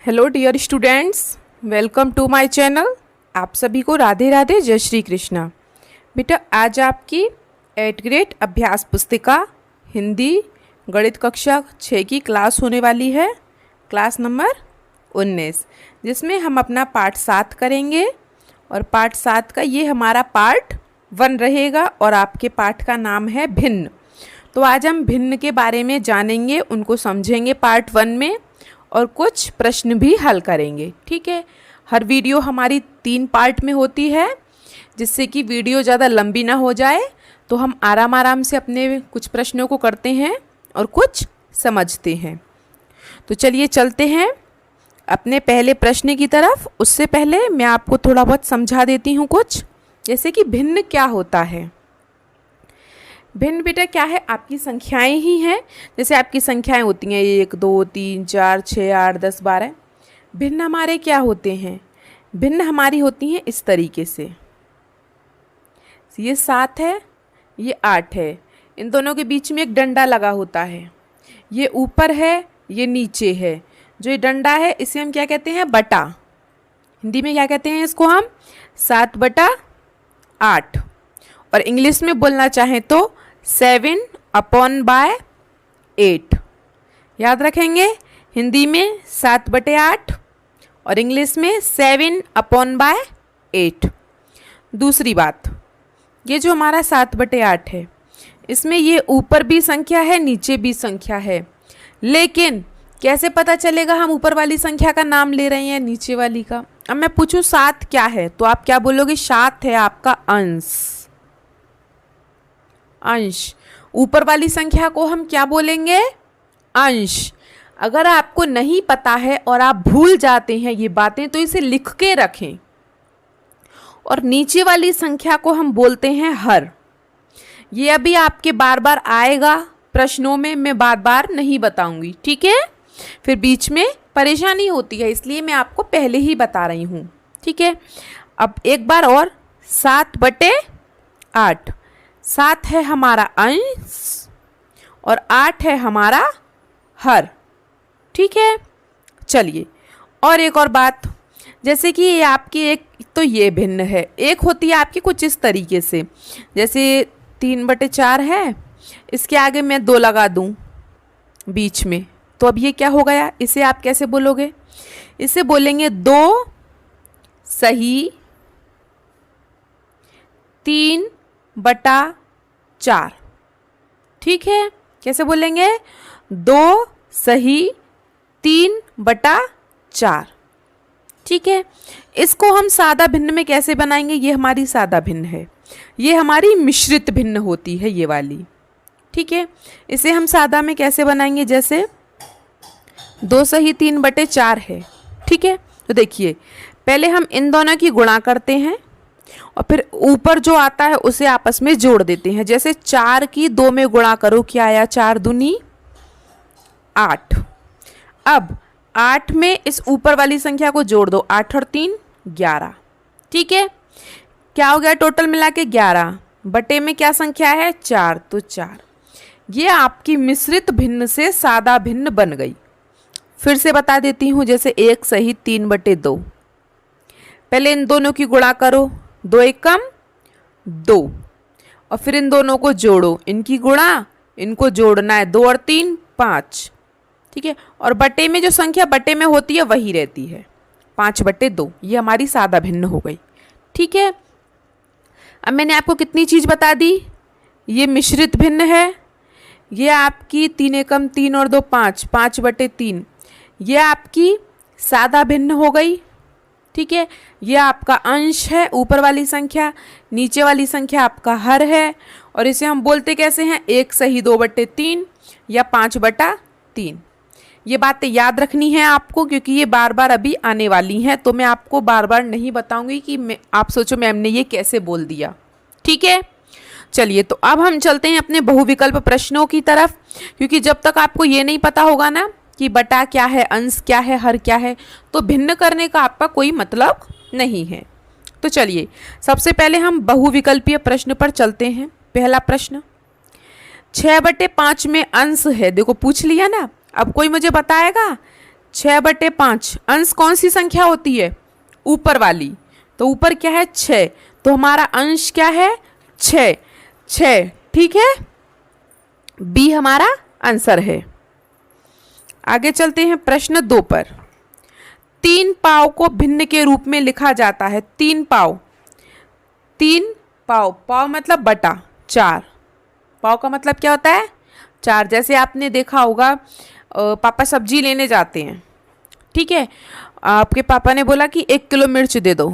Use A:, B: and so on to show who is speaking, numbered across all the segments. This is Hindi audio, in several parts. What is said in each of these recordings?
A: Hello dear students, welcome to my channel. आप सभी को राधे राधे, जय श्री कृष्णा। बेटा, आज आपकी 8th ग्रेड अभ्यास पुस्तिका हिंदी गणित कक्षा 6 की क्लास होने वाली है, क्लास नंबर 19, जिसमें हम अपना पार्ट 7 करेंगे। और पार्ट 7 का ये हमारा पार्ट 1 रहेगा और आपके पाठ का नाम है भिन्न। तो आज हम भिन्न के बारे में जानेंगे, उनको समझेंगे पार्ट 1 में, और कुछ प्रश्न भी हल करेंगे। ठीक है, हर वीडियो हमारी 3 पार्ट में होती है, जिससे कि वीडियो ज़्यादा लंबी ना हो जाए। तो हम आराम से अपने कुछ प्रश्नों को करते हैं और कुछ समझते हैं। तो चलिए चलते हैं अपने पहले प्रश्न की तरफ। उससे पहले मैं आपको थोड़ा बहुत समझा देती हूँ कुछ, जैसे कि भिन्न क्या होता है। भिन्न बेटा क्या है, आपकी संख्याएं ही हैं। जैसे आपकी संख्याएं होती हैं 1 2 3 4 6 8 10 12। भिन्न हमारे क्या होते हैं, भिन्न हमारी होती हैं इस तरीके से। ये 7 है, ये 8 है, इन दोनों के बीच में एक डंडा लगा होता है। ये ऊपर है, ये नीचे है। जो ये डंडा है इसे हम क्या कहते हैं, बटा। हिंदी में क्या कहते हैं इसको हम, 7/8। और इंग्लिश में बोलना चाहें तो 7/8। याद रखेंगे, हिंदी में 7/8 और इंग्लिश में 7/8। दूसरी बात, ये जो हमारा 7/8 है, इसमें ये ऊपर भी संख्या है, नीचे भी संख्या है। लेकिन कैसे पता चलेगा हम ऊपर वाली संख्या का नाम ले रहे हैं नीचे वाली का। अब मैं पूछूं 7 क्या है, तो आप क्या बोलोगे, 7 है आपका अंश। अंश, ऊपर वाली संख्या को हम क्या बोलेंगे, अंश। अगर आपको नहीं पता है और आप भूल जाते हैं ये बातें, तो इसे लिख के रखें। और नीचे वाली संख्या को हम बोलते हैं हर। ये अभी आपके बार बार आएगा प्रश्नों में, मैं बार बार नहीं बताऊंगी, ठीक है। फिर बीच में परेशानी होती है, इसलिए मैं आपको पहले ही बता रही हूँ, ठीक है। अब एक बार और, 7/8। 7 है हमारा अंश और 8 है हमारा हर, ठीक है। चलिए, और एक और बात, जैसे कि ये आपकी एक तो ये भिन्न है, एक होती है आपकी कुछ इस तरीके से। जैसे 3/4 है, इसके आगे मैं 2 लगा दूं बीच में, तो अब ये क्या हो गया, इसे आप कैसे बोलोगे, इसे बोलेंगे 2 सही 3/4। ठीक है, कैसे बोलेंगे, 2 सही 3/4। ठीक है, इसको हम सादा भिन्न में कैसे बनाएंगे, ये हमारी सादा भिन्न है, ये हमारी मिश्रित भिन्न होती है ये वाली। ठीक है, इसे हम सादा में कैसे बनाएंगे, जैसे 2 सही 3/4 है। ठीक है, तो देखिए पहले हम इन दोनों की गुणा करते हैं और फिर ऊपर जो आता है उसे आपस में जोड़ देते हैं। जैसे 4 की 2 में गुणा करो, क्या आया, 4 दूनी 8। अब 8 में इस ऊपर वाली संख्या को जोड़ दो, 8 और 3 11। ठीक है, क्या हो गया, टोटल मिला के 11 बटे में क्या संख्या है, 4, तो 4। ये आपकी मिश्रित भिन्न से सादा भिन्न बन गई। फिर से बता देती हूँ, जैसे 1 सही 3/2। पहले इन दोनों की गुणा करो, 2 एकम 2, और फिर इन दोनों को जोड़ो, इनकी गुणा, इनको जोड़ना है, 2 और 3 5। ठीक है, और बटे में जो संख्या बटे में होती है वही रहती है, 5/2। ये हमारी सादा भिन्न हो गई। ठीक है, अब मैंने आपको कितनी चीज़ बता दी, ये मिश्रित भिन्न है, ये आपकी 3 एकम 3 और 2 5, 5/3। ये आपकी सादा भिन्न हो गई। ठीक है, ये आपका अंश है, ऊपर वाली संख्या, नीचे वाली संख्या आपका हर है। और इसे हम बोलते कैसे हैं, 1 सही 2/3 या 5/3। ये बातें याद रखनी है आपको, क्योंकि ये बार बार अभी आने वाली हैं, तो मैं आपको बार बार नहीं बताऊंगी कि आप सोचो मैम ने ये कैसे बोल दिया। ठीक है, चलिए, तो अब हम चलते हैं अपने बहुविकल्प प्रश्नों की तरफ, क्योंकि जब तक आपको ये नहीं पता होगा ना कि बटा क्या है, अंश क्या है, हर क्या है, तो भिन्न करने का आपका कोई मतलब नहीं है। तो चलिए, सबसे पहले हम बहुविकल्पीय प्रश्न पर चलते हैं। पहला प्रश्न, 6/5 में अंश है, देखो पूछ लिया ना। अब कोई मुझे बताएगा 6/5 अंश कौन सी संख्या होती है? ऊपर वाली। तो ऊपर क्या है? 6, तो हमारा अंश क्या है? 6। 6, ठीक है, बी हमारा आंसर है। आगे चलते हैं प्रश्न 2 पर। 3 पाव को भिन्न के रूप में लिखा जाता है। 3 पाव, 3 पाव, पाव मतलब बटा 4। पाव का मतलब क्या होता है? 4। जैसे आपने देखा होगा पापा सब्जी लेने जाते हैं, ठीक है, आपके पापा ने बोला कि 1 किलो मिर्च दे दो,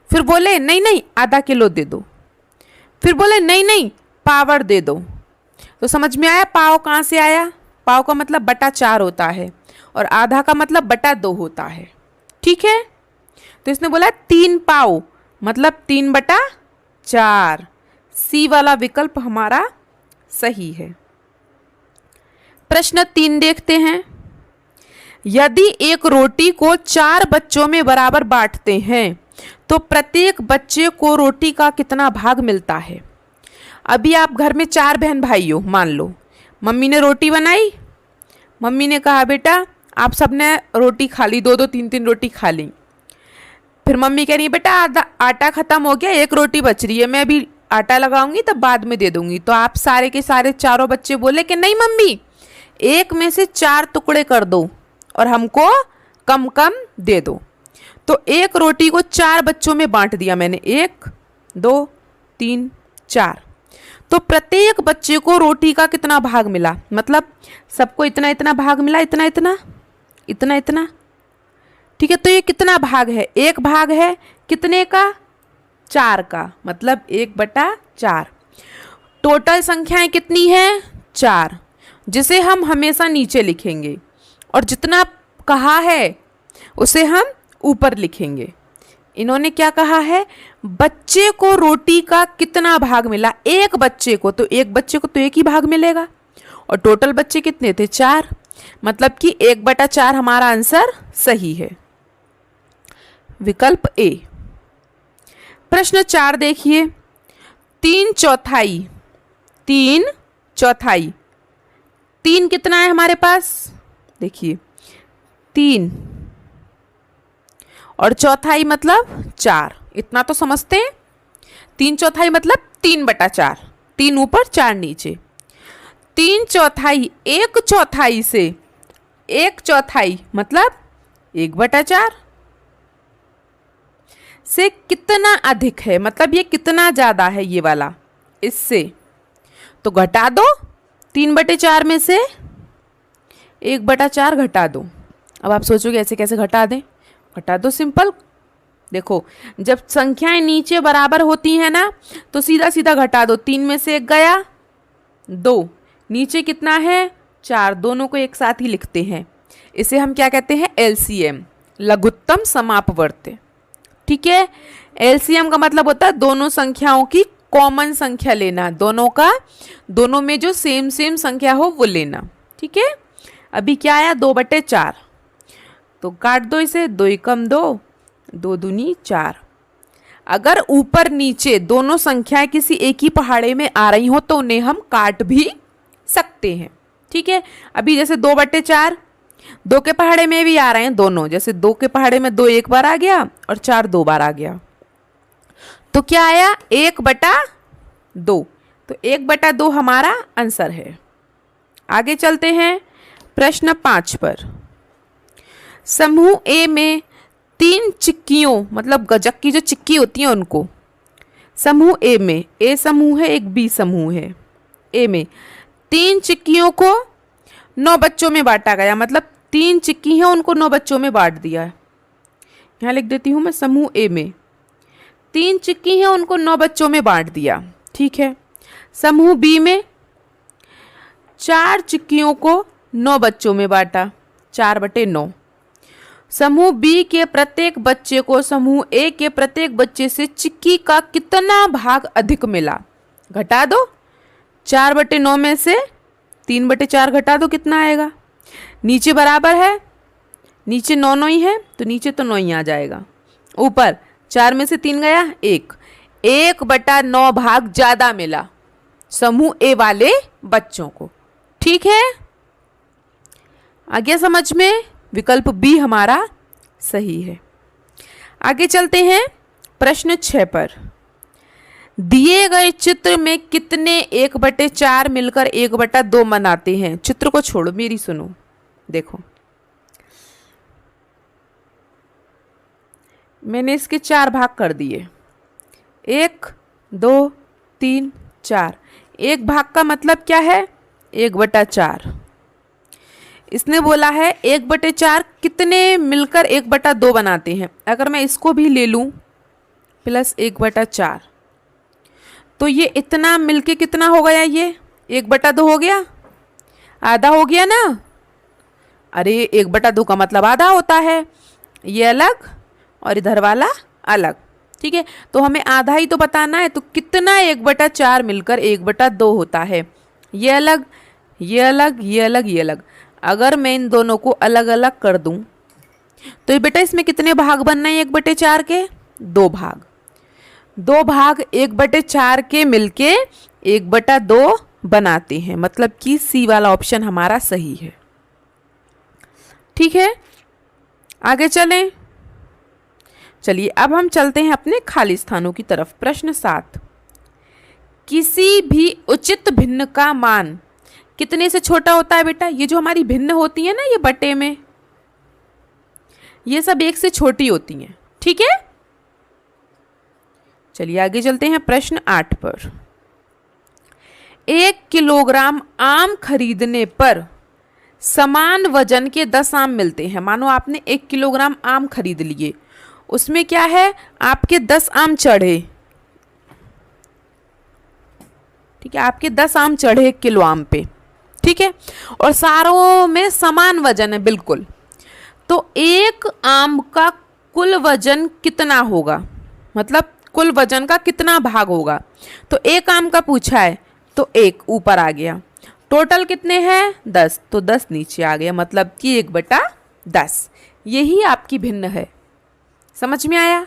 A: फिर बोले नहीं नहीं आधा किलो दे दो, फिर बोले नहीं नहीं पावर दे दो। तो समझ में आया पाव कहाँ से आया? पाव का मतलब बटा 4 होता है और आधा का मतलब बटा 2 होता है, ठीक है। तो इसने बोला 3 पाव मतलब 3/4। सी वाला विकल्प हमारा सही है। प्रश्न 3 देखते हैं। यदि एक रोटी को 4 बच्चों में बराबर बांटते हैं तो प्रत्येक बच्चे को रोटी का कितना भाग मिलता है? अभी आप घर में 4 बहन भाई हो, मान लो मम्मी ने रोटी बनाई, मम्मी ने कहा बेटा आप सबने रोटी खा ली, 2-2 3-3 रोटी खा ली। फिर मम्मी कह रही है बेटा आधा आटा खत्म हो गया, 1 रोटी बच रही है, मैं अभी आटा लगाऊंगी तब बाद में दे दूंगी। तो आप सारे के सारे चारों बच्चे बोले कि नहीं मम्मी, 1 में से 4 टुकड़े कर दो और हमको कम कम दे दो। तो 1 रोटी को 4 बच्चों में बांट दिया मैंने, 1 2 3 4। तो प्रत्येक बच्चे को रोटी का कितना भाग मिला? मतलब सबको इतना इतना भाग मिला, इतना इतना इतना इतना, ठीक है। तो ये कितना भाग है? 1 भाग है कितने का? 4 का, मतलब 1/4। टोटल संख्याएं कितनी हैं? 4, जिसे हम हमेशा नीचे लिखेंगे और जितना कहा है उसे हम ऊपर लिखेंगे। इन्होंने क्या कहा है? बच्चे को रोटी का कितना भाग मिला? 1 बच्चे को, तो 1 बच्चे को तो 1 ही भाग मिलेगा और टोटल बच्चे कितने थे? 4, मतलब कि 1/4 हमारा आंसर सही है, विकल्प ए। प्रश्न 4 देखिए। 3/4, 3/4, 3 कितना है हमारे पास? देखिए 3 और चौथाई मतलब 4, इतना तो समझते हैं। 3/4 मतलब 3/4, 3 ऊपर 4 नीचे। 3/4 1/4 से 1/4 मतलब 1/4 से कितना अधिक है? मतलब ये कितना ज्यादा है ये वाला इससे? तो घटा दो, 3/4 में से 1/4 घटा दो। अब आप सोचोगे ऐसे कैसे घटा दें? घटा दो, सिंपल। देखो जब संख्याएं नीचे बराबर होती हैं ना तो सीधा सीधा घटा दो। 3 में से 1 गया, 2, नीचे कितना है? 4, दोनों को एक साथ ही लिखते हैं। इसे हम क्या कहते हैं? एलसीएम, लघुत्तम समापवर्त्य, ठीक है। एलसीएम का मतलब होता है दोनों संख्याओं की कॉमन संख्या लेना, दोनों में जो सेम सेम संख्या हो वो लेना, ठीक है। अभी क्या आया? 2/4, तो काट दो इसे, 2 एकम 2, 2 दूनी 4। अगर ऊपर नीचे दोनों संख्याएं किसी एक ही पहाड़े में आ रही हो तो उन्हें हम काट भी सकते हैं, ठीक है। अभी जैसे 2/4 2 के पहाड़े में भी आ रहे हैं दोनों, जैसे 2 के पहाड़े में 2 एक बार आ गया और 4 2 बार आ गया, तो क्या आया? 1/2। तो 1/2 हमारा आंसर है। आगे चलते हैं प्रश्न 5 पर। समूह ए में 3 चिक्कियों, मतलब गजक की जो चिक्की होती है उनको, समूह ए में, ए समूह है एक बी समूह है, ए में 3 चिक्कियों को 9 बच्चों में बांटा गया। मतलब 3 चिक्की हैं उनको 9 बच्चों में बांट दिया है। यहाँ लिख देती हूँ मैं, समूह ए में 3 चिक्की हैं उनको 9 बच्चों में बांट दिया, ठीक है। समूह बी में 4 चिक्कियों को 9 बच्चों में बांटा, 4/9। समूह बी के प्रत्येक बच्चे को समूह ए के प्रत्येक बच्चे से चिक्की का कितना भाग अधिक मिला? घटा दो, 4/9 में से 3/4 घटा दो, कितना आएगा? नीचे बराबर है, नीचे 9 ही है तो नीचे तो 9 ही आ जाएगा। ऊपर 4 में से 3 गया, 1/9 भाग ज्यादा मिला समूह ए वाले बच्चों को, ठीक है। आ गया समझ में? विकल्प बी हमारा सही है। आगे चलते हैं प्रश्न 6 पर। दिए गए चित्र में कितने 1/4 मिलकर 1/2 बनाते हैं? चित्र को छोड़ो, मेरी सुनो। देखो, मैंने इसके 4 भाग कर दिए, 1 2 3 4। एक भाग का मतलब क्या है? 1/4। इसने बोला है 1/4 कितने मिलकर 1/2 बनाते हैं। अगर मैं इसको भी ले लूं प्लस 1/4, तो ये इतना मिलके कितना हो गया? ये 1/2 हो गया, आधा हो गया ना। अरे 1/2 का मतलब आधा होता है, ये अलग और इधर वाला अलग। ठीक है, तो हमें आधा ही तो बताना है, तो कितना 1/4 मिलकर 1/2 होता है? ये अलग, ये अलग, ये अलग, ये अलग। अगर मैं इन दोनों को अलग अलग कर दूं तो ये बेटा इसमें कितने भाग बनना है 1/4 के? 2 भाग। 2 भाग 1/4 के मिलके 1/2 बनाते हैं, मतलब कि सी वाला ऑप्शन हमारा सही है। ठीक है, आगे चलें। चलिए अब हम चलते हैं अपने खाली स्थानों की तरफ। प्रश्न 7, किसी भी उचित भिन्न का मान कितने से छोटा होता है? बेटा ये जो हमारी भिन्न होती है ना, ये बटे में, ये सब 1 से छोटी होती हैं। ठीक है, चलिए आगे चलते हैं प्रश्न 8 पर। 1 किलोग्राम आम खरीदने पर समान वजन के 10 आम मिलते हैं। मानो आपने 1 किलोग्राम आम खरीद लिए, उसमें क्या है, आपके 10 आम चढ़े। ठीक है, आपके 10 आम चढ़े 1 किलो आम पे। ठीक है, और सारों में समान वजन है बिल्कुल। तो एक आम का कुल वजन कितना होगा? मतलब कुल वजन का कितना भाग होगा? तो एक आम का पूछा है तो 1 ऊपर आ गया। टोटल कितने हैं? 10, तो 10 नीचे आ गया, मतलब कि 1/10। यही आपकी भिन्न है। समझ में आया?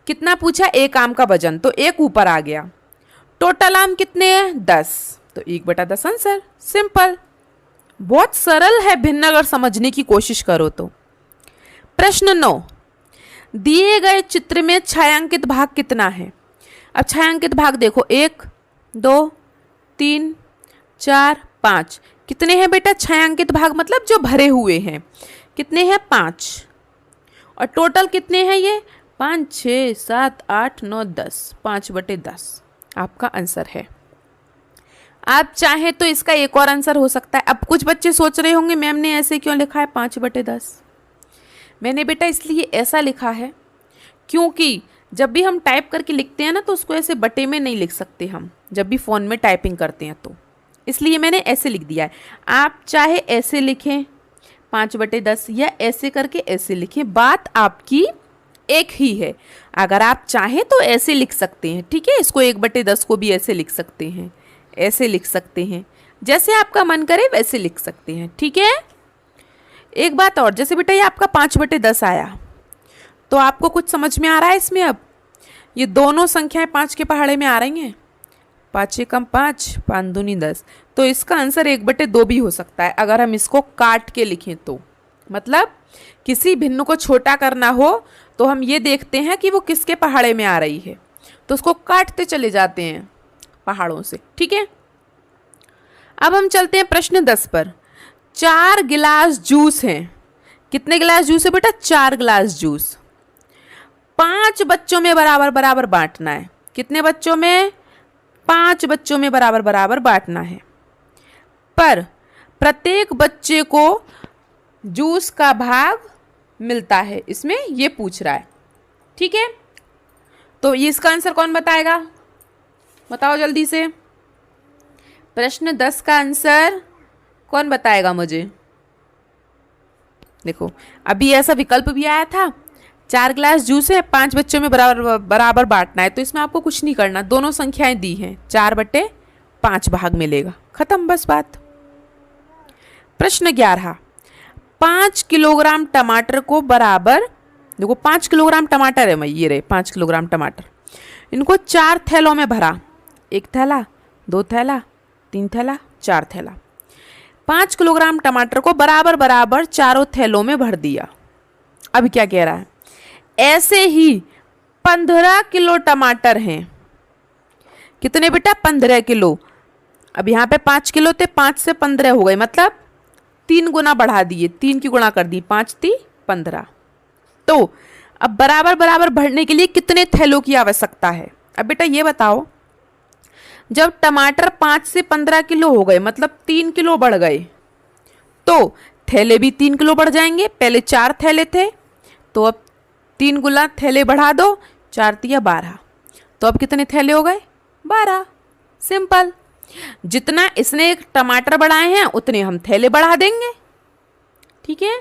A: कितना पूछा? एक आम का वजन, तो 1 ऊपर आ गया। टोटल आम कितने हैं? 10, तो 1/10 आंसर। सिंपल, बहुत सरल है भिन्न, अगर समझने की कोशिश करो तो। प्रश्न 9, दिए गए चित्र में छायांकित भाग कितना है? अब छायांकित भाग देखो, 1 2 3 4 5। कितने हैं बेटा छायांकित भाग? मतलब जो भरे हुए हैं, कितने हैं? 5। और टोटल कितने हैं ये? 5 6 7 8 9 10, 5/10 आपका आंसर है। आप चाहे तो इसका एक और आंसर हो सकता है। अब कुछ बच्चे सोच रहे होंगे मैम ने ऐसे क्यों लिखा है 5/10? मैंने बेटा इसलिए ऐसा लिखा है क्योंकि जब भी हम टाइप करके लिखते हैं ना, तो उसको ऐसे बटे में नहीं लिख सकते हम, जब भी फ़ोन में टाइपिंग करते हैं तो इसलिए मैंने ऐसे लिख दिया है। आप चाहे ऐसे लिखें 5/10 या ऐसे करके ऐसे लिखें, बात आपकी एक ही है। अगर आप चाहें तो ऐसे लिख सकते हैं, ठीक है। इसको 1/10 को भी ऐसे लिख सकते हैं, ऐसे लिख सकते हैं, जैसे आपका मन करे वैसे लिख सकते हैं, ठीक है। एक बात और, जैसे बेटा ये आपका 5/10 आया, तो आपको कुछ समझ में आ रहा है इसमें? अब ये दोनों संख्याएं 5 के पहाड़े में आ रही हैं, 5 एकम 5, 5 दूनी 10, तो इसका आंसर 1/2 भी हो सकता है अगर हम इसको काट के लिखें तो। मतलब किसी भिन्न को छोटा करना हो तो हम ये देखते हैं कि वो किसके पहाड़े में आ रही है, तो उसको काटते चले जाते हैं पहाड़ों से, ठीक है। अब हम चलते हैं प्रश्न 10 पर। 4 गिलास जूस हैं। कितने गिलास जूस है बेटा? 4 गिलास जूस। 5 बच्चों में बराबर बराबर बांटना है। कितने बच्चों में? 5 बच्चों में बराबर बराबर बांटना है। पर प्रत्येक बच्चे को जूस का भाग मिलता है, इसमें ये पूछ रहा है, ठीक है। तो ये इसका आंसर कौन बताएगा? बताओ जल्दी से। प्रश्न 10 का आंसर कौन बताएगा मुझे? देखो अभी ऐसा विकल्प भी आया था, 4 गिलास जूस है, 5 बच्चों में बराबर बराबर बांटना है, तो इसमें आपको कुछ नहीं करना, दोनों संख्याएं दी हैं, 4/5 भाग मिलेगा, खत्म बस बात। प्रश्न 11। 5 किलोग्राम टमाटर को बराबर, देखो 5 किलोग्राम टमाटर है, ये रहे 5 किलोग्राम टमाटर, इनको 4 थैलों में भरा, 1 थैला, 2 थैला, 3 थैला, 4 थैला। 5 किलोग्राम टमाटर को बराबर बराबर चारों थैलों में भर दिया। अब क्या कह रहा है, ऐसे ही 15 किलो टमाटर हैं। कितने बेटा, 15 किलो। अब यहाँ पे 5 किलो थे, 5 से 15 हो गए, मतलब 3 गुना बढ़ा दिए, 3 की गुणा कर दी, 5 × 3 = 15। तो अब बराबर बराबर भरने के लिए कितने थैलों की आवश्यकता है। अब बेटा ये बताओ, जब टमाटर 5 से 15 किलो हो गए, मतलब 3 किलो बढ़ गए, तो थैले भी 3 किलो बढ़ जाएंगे। पहले 4 थैले थे, तो अब 3 गुना थैले बढ़ा दो, 4 × 3 = 12। तो अब कितने थैले हो गए, 12। सिंपल। जितना इसने एक टमाटर बढ़ाए हैं उतने हम थैले बढ़ा देंगे। ठीक है,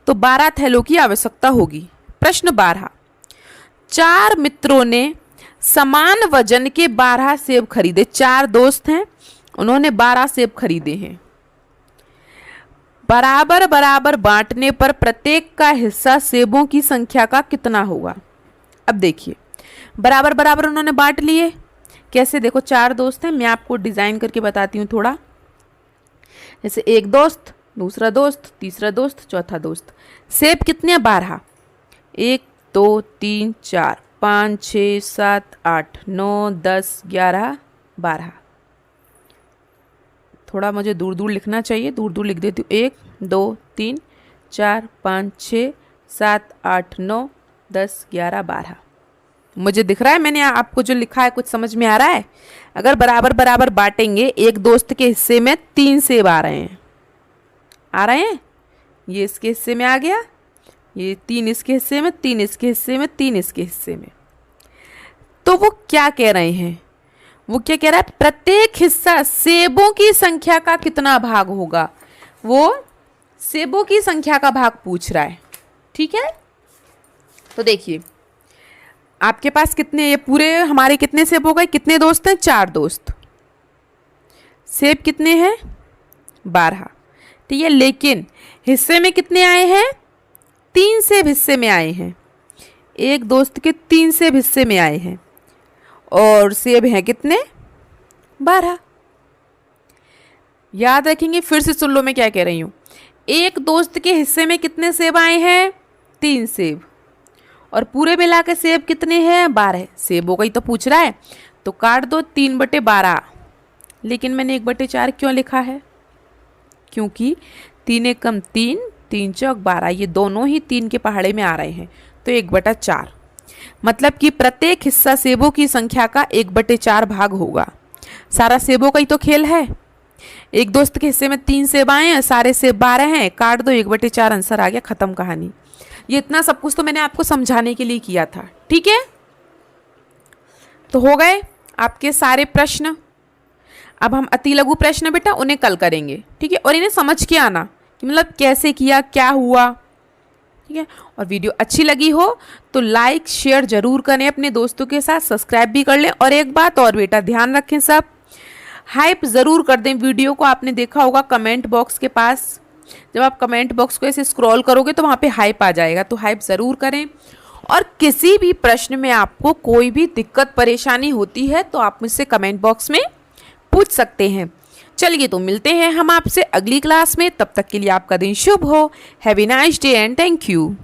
A: तो 12 थैलों की आवश्यकता होगी। प्रश्न 12, 4 मित्रों ने समान वजन के 12 सेब खरीदे। 4 दोस्त हैं, उन्होंने 12 सेब खरीदे हैं। बराबर बराबर बांटने पर प्रत्येक का हिस्सा सेबों की संख्या का कितना होगा। अब देखिए, बराबर बराबर उन्होंने बांट लिए। कैसे, देखो 4 दोस्त हैं, मैं आपको डिजाइन करके बताती हूँ थोड़ा। जैसे एक दोस्त, दूसरा दोस्त, तीसरा दोस्त, चौथा दोस्त। सेब कितने हैं, 12। 1 2 3 4 5 6 7 8 9 10 11 12। थोड़ा मुझे दूर दूर लिखना चाहिए, दूर दूर लिख देती हूँ। 1 2 3 4 5 6 7 8 9 10 11 12। मुझे दिख रहा है, मैंने आपको जो लिखा है कुछ समझ में आ रहा है। अगर बराबर बराबर बांटेंगे, एक दोस्त के हिस्से में 3 सेब आ रहे हैं, ये इसके हिस्से में आ गया, ये 3 इसके हिस्से में, 3 इसके हिस्से में, 3 इसके हिस्से में। तो वो क्या कह रहे हैं, वो क्या कह रहा है, प्रत्येक हिस्सा सेबों की संख्या का कितना भाग होगा। वो सेबों की संख्या का भाग पूछ रहा है। ठीक है, तो देखिए आपके पास कितने, ये पूरे हमारे कितने सेब हो गए, कितने दोस्त हैं, 4 दोस्त। सेब कितने हैं, 12। ठीक है, लेकिन हिस्से में कितने आए हैं, 3 सेब हिस्से में आए हैं। एक दोस्त के 3 सेब हिस्से में आए हैं, और सेब हैं कितने, 12। याद रखेंगे, फिर से सुन लो मैं क्या कह रही हूँ। एक दोस्त के हिस्से में कितने सेब आए हैं, 3 सेब, और पूरे मिला के सेब कितने हैं, 12। सेबों का ही तो पूछ रहा है, तो काट दो 3/12। लेकिन मैंने 1/4 क्यों लिखा है, क्योंकि 3 × 1 = 3, 3 × 4 = 12, ये दोनों ही 3 के पहाड़े में आ रहे हैं, तो 1/4। मतलब कि प्रत्येक हिस्सा सेबों की संख्या का 1/4 भाग होगा। सारा सेबों का ही तो खेल है। एक दोस्त के हिस्से में 3 सेब आए हैं, सारे सेब 12 हैं, काट दो 1/4, आंसर आ गया, खत्म कहानी। ये इतना सब कुछ तो मैंने आपको समझाने के लिए किया था। ठीक है, तो हो गए आपके सारे प्रश्न। अब हम अति लघु प्रश्न बेटा उन्हें कल करेंगे। ठीक है, और इन्हें समझ के आना कि मतलब कैसे किया, क्या हुआ। ठीक है, और वीडियो अच्छी लगी हो तो लाइक शेयर जरूर करें अपने दोस्तों के साथ, सब्सक्राइब भी कर लें। और एक बात और बेटा ध्यान रखें, सब हाइप ज़रूर कर दें वीडियो को। आपने देखा होगा कमेंट बॉक्स के पास, जब आप कमेंट बॉक्स को ऐसे स्क्रॉल करोगे तो वहाँ पे हाइप आ जाएगा, तो हाइप ज़रूर करें। और किसी भी प्रश्न में आपको कोई भी दिक्कत परेशानी होती है तो आप मुझसे कमेंट बॉक्स में पूछ सकते हैं। चलिए, तो मिलते हैं हम आपसे अगली क्लास में। तब तक के लिए आपका दिन शुभ हो। Have a nice day and thank you.